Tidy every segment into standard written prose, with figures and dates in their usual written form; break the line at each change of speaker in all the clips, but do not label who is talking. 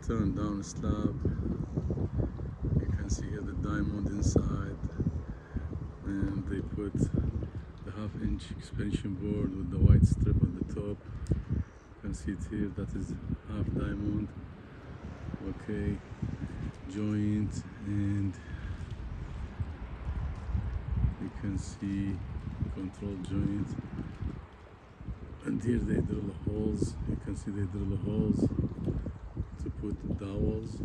turned down slab. You can see here the diamond inside, and they put the half-inch expansion board with the white strip on the top. You can see it here, that is half diamond. Okay, joint, and you can see control joint, and here they drill holes. You can see they drill holes to put dowels,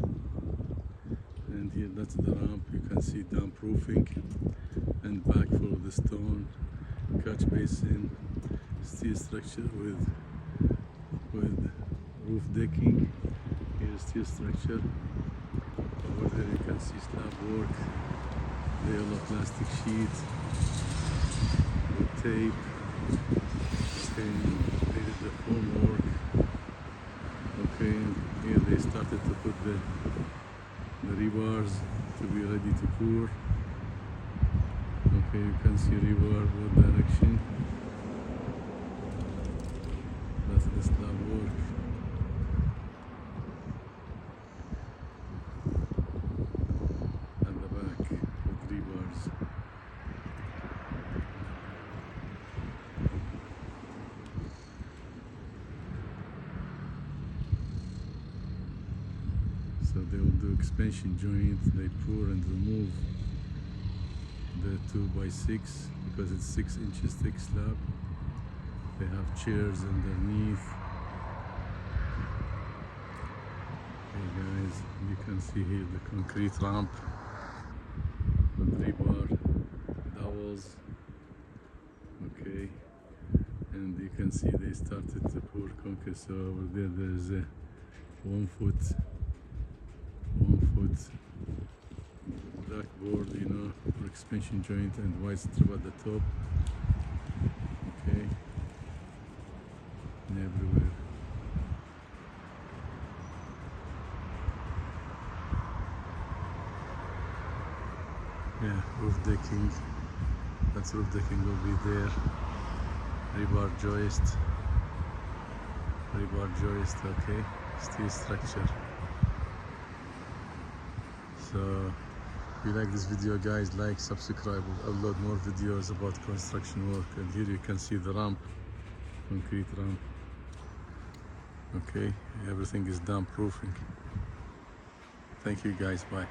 and here that's the ramp. You can see damp roofing and backfill of the stone, catch basin, steel structure with roof decking. Here's steel structure. Over there you can see slab work, the yellow plastic sheet with tape. Okay, they did the formwork. Okay, here they started to put the rebars to be ready to pour. Okay, you can see rebar both direction. That's the slab work. At the back with rebars. So they will do expansion joint, they pour and remove the 2x6 because it's 6 inches thick slab. They have chairs underneath. Okay guys, you can see here the concrete ramp with rebar, dowels. Okay, and you can see they started to pour concrete. So over there is a 1 foot backboard, you know, for expansion joint, and white strip at the top. Okay, and everywhere. Yeah, roof decking. That's roof decking will be there. Rebar joist. Okay, steel structure. So if you like this video guys, like, subscribe. We'll upload more videos about construction work. And here you can see the ramp, concrete ramp. Okay, everything is damp proofing. Thank you guys, bye.